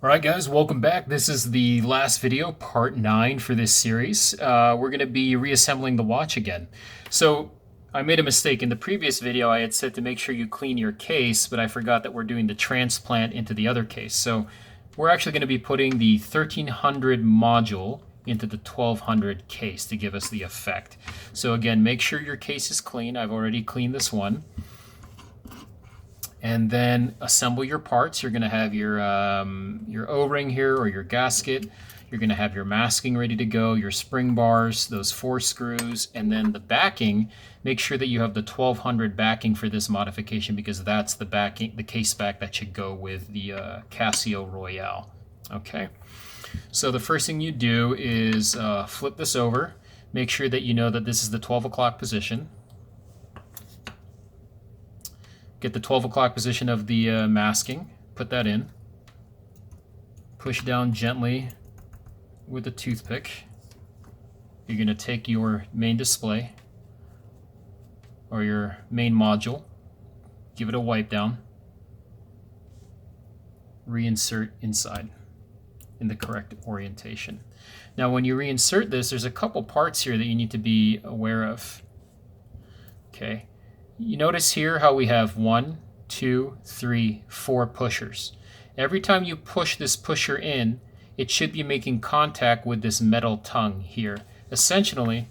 Alright guys, welcome back. This is the last video, part 9 for this series. We're going to be reassembling the watch again. So I made a mistake. In the previous video I had said to make sure you clean your case, but I forgot that we're doing the transplant into the other case. So we're actually going to be putting the 1300 module into the 1200 case to give us the effect. So again, make sure your case is clean. I've already cleaned this one. And then assemble your parts. You're going to have your O-ring here or your gasket. You're going to have your masking ready to go, your spring bars, those 4 screws, and then the backing. Make sure that you have the 1200 backing for this modification because that's the backing, the case back that should go with the Casio Royale. Okay. So the first thing you do is flip this over. Make sure that you know that this is the 12 o'clock position. Get the 12 o'clock position of the masking, put that in. Push down gently with a toothpick. You're going to take your main display or your main module, give it a wipe down, reinsert inside in the correct orientation. Now when you reinsert this, there's a couple parts here that you need to be aware of. Okay. You notice here how we have 1, 2, 3, 4 pushers. Every time you push this pusher in, it should be making contact with this metal tongue here. Essentially,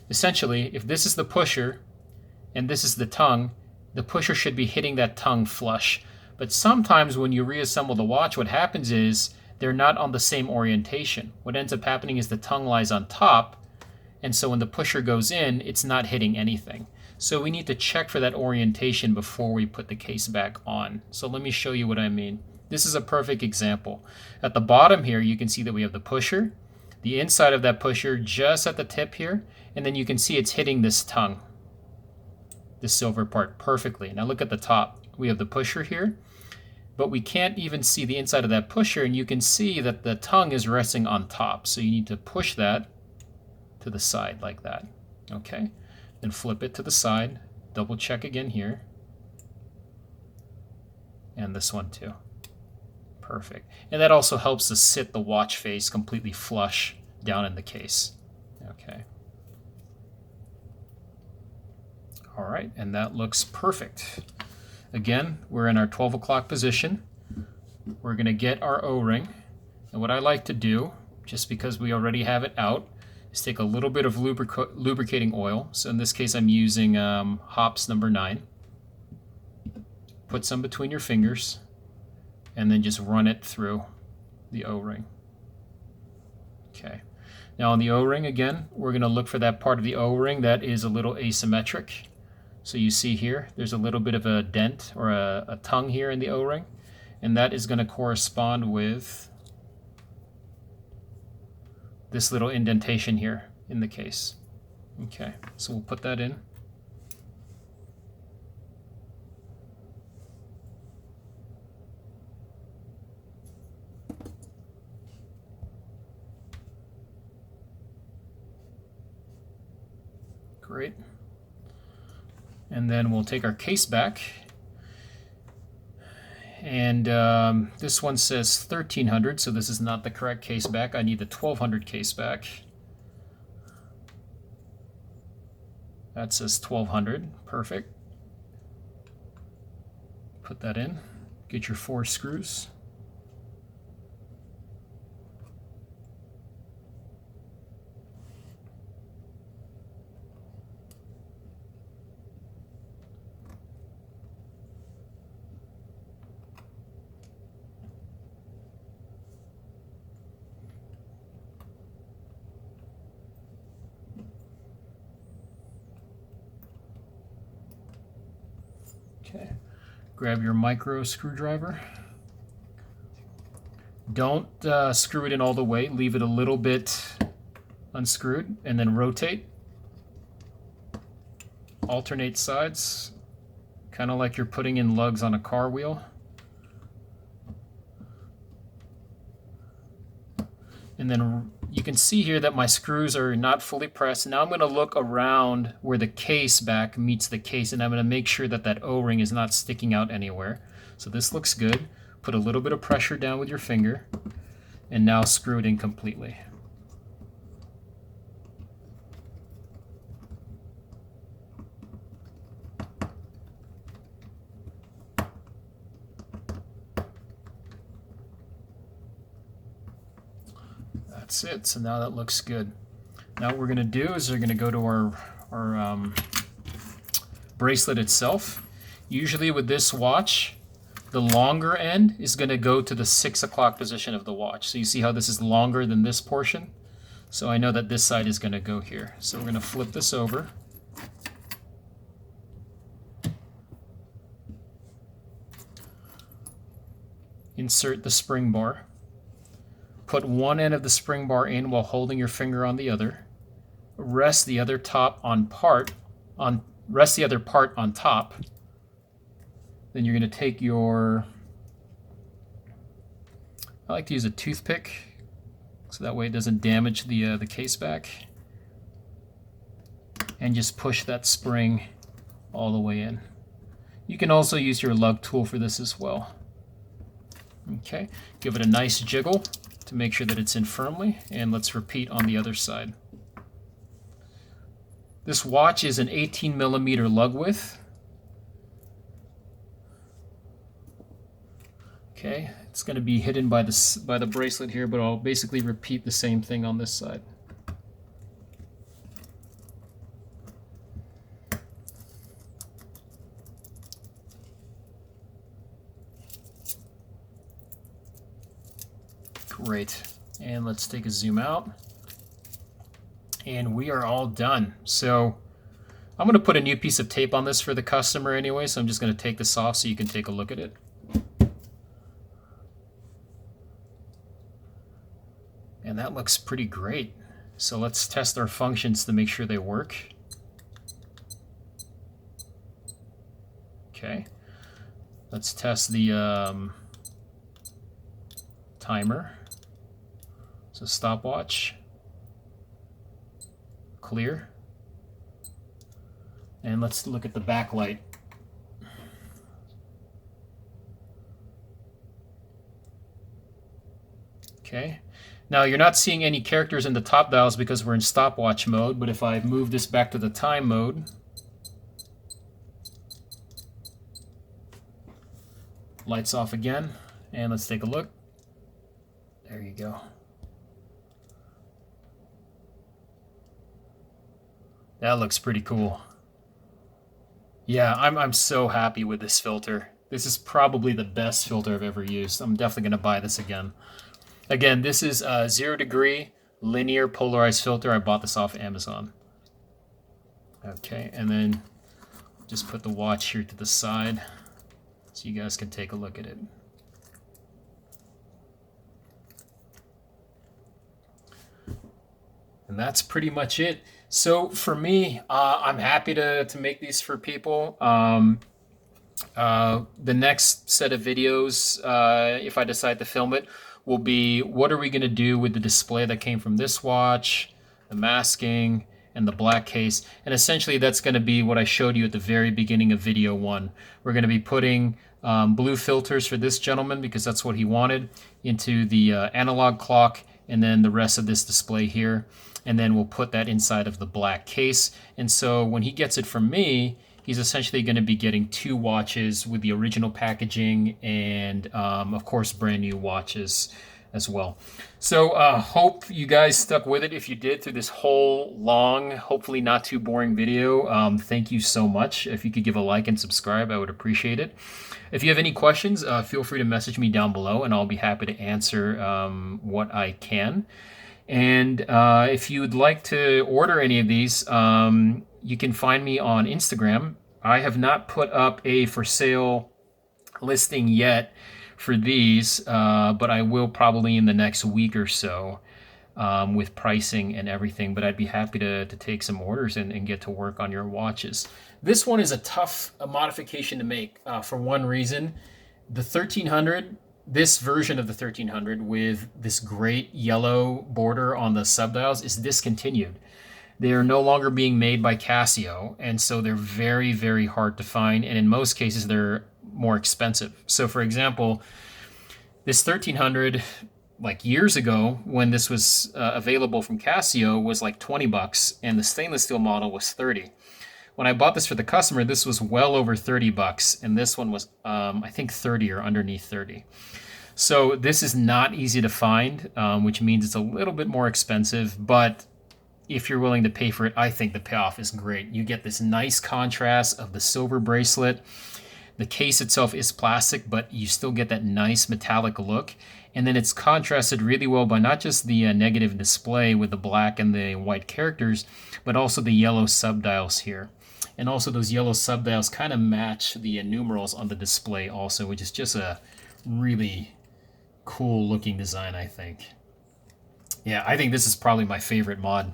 if this is the pusher and this is the tongue, the pusher should be hitting that tongue flush. But sometimes when you reassemble the watch, what happens is they're not on the same orientation. What ends up happening is the tongue lies on top, and so when the pusher goes in, it's not hitting anything. So we need to check for that orientation before we put the case back on. So let me show you what I mean. This is a perfect example. At the bottom here, you can see that we have the pusher, the inside of that pusher just at the tip here, and then you can see it's hitting this tongue, this silver part, perfectly. Now look at the top. We have the pusher here, but we can't even see the inside of that pusher, and you can see that the tongue is resting on top. So you need to push that to the side like that. Okay. Then flip it to the side, double check again here, and this one too. Perfect. And that also helps to sit the watch face completely flush down in the case. Okay. All right, and that looks perfect. Again, we're in our 12 o'clock position. We're going to get our O-ring, and what I like to do, just because we already have it out, is take a little bit of lubricating oil. So in this case, I'm using hops number 9. Put some between your fingers, and then just run it through the O-ring. Okay. Now on the O-ring, again, we're going to look for that part of the O-ring that is a little asymmetric. So you see here, there's a little bit of a dent or a tongue here in the O-ring, and that is going to correspond with this little indentation here in the case. Okay, so we'll put that in. Great. And then we'll take our case back. And this one says 1300, so this is not the correct case back. I need the 1200 case back. That says 1200. Perfect. Put that in. Get your 4 screws. Okay, grab your micro screwdriver. Don't screw it in all the way. Leave it a little bit unscrewed and then rotate. Alternate sides, kind of like you're putting in lugs on a car wheel. And then you can see here that my screws are not fully pressed. Now I'm going to look around where the case back meets the case, and I'm going to make sure that that O-ring is not sticking out anywhere. So this looks good. Put a little bit of pressure down with your finger, and now screw it in completely. That's it. So now that looks good. Now what we're going to do is we're going to go to our bracelet itself. Usually with this watch, the longer end is going to go to the 6 o'clock position of the watch. So you see how this is longer than this portion? So I know that this side is going to go here. So we're going to flip this over. Insert the spring bar. Put one end of the spring bar in while holding your finger on the other. Rest the other part on top. Then you're going to take your, I like to use a toothpick so that way it doesn't damage the case back. And just push that spring all the way in. You can also use your lug tool for this as well. Okay, give it a nice jiggle to make sure that it's in firmly, and let's repeat on the other side. This watch is an 18mm lug width. Okay, it's going to be hidden by the bracelet here, but I'll basically repeat the same thing on this side. Great. And let's take a zoom out. And we are all done. So I'm going to put a new piece of tape on this for the customer anyway, so I'm just going to take this off so you can take a look at it. And that looks pretty great. So let's test our functions to make sure they work. Okay. Let's test the timer. So stopwatch. Clear. And let's look at the backlight. Okay. Now you're not seeing any characters in the top dials because we're in stopwatch mode, but if I move this back to the time mode, lights off again, and let's take a look. There you go. That looks pretty cool. Yeah, I'm so happy with this filter. This is probably the best filter I've ever used. I'm definitely going to buy this again. Again, this is a 0 degree linear polarized filter. I bought this off Amazon. Okay, and then just put the watch here to the side so you guys can take a look at it. And that's pretty much it. So for me, I'm happy to make these for people. The next set of videos, if I decide to film it, will be what are we going to do with the display that came from this watch, the masking, and the black case. And essentially that's going to be what I showed you at the very beginning of video 1. We're going to be putting blue filters for this gentleman because that's what he wanted into the analog clock, and then the rest of this display here. And then we'll put that inside of the black case. And so when he gets it from me, he's essentially going to be getting 2 watches with the original packaging and, of course, brand new watches as well. So hope you guys stuck with it. If you did through this whole long, hopefully not too boring video, thank you so much. If you could give a like and subscribe, I would appreciate it. If you have any questions, feel free to message me down below, and I'll be happy to answer what I can. And if you'd like to order any of these, you can find me on Instagram. I have not put up a for sale listing yet for these, but I will probably in the next week or so with pricing and everything. But I'd be happy to take some orders and get to work on your watches. This one is a tough modification to make for one reason. The 1300, this version of the 1300 with this great yellow border on the subdials is discontinued. They are no longer being made by Casio, and so they're very, very hard to find, and in most cases they're more expensive. So for example, This 1300, like years ago, when this was available from Casio, was like 20 bucks, and the stainless steel model was 30. When I bought this for the customer, this was well over 30 bucks, and this one was, I think, 30 or underneath 30. So this is not easy to find, which means it's a little bit more expensive, but if you're willing to pay for it, I think the payoff is great. You get this nice contrast of the silver bracelet. The case itself is plastic, but you still get that nice metallic look. And then it's contrasted really well by not just the negative display with the black and the white characters, but also the yellow subdials here. And also those yellow subdials kind of match the numerals on the display also, which is just a really cool looking design, I think. Yeah, I think this is probably my favorite mod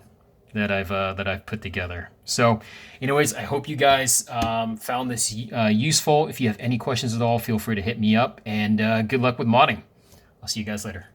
that I've put together. So, anyways, I hope you guys found this useful. If you have any questions at all, feel free to hit me up. And good luck with modding. I'll see you guys later.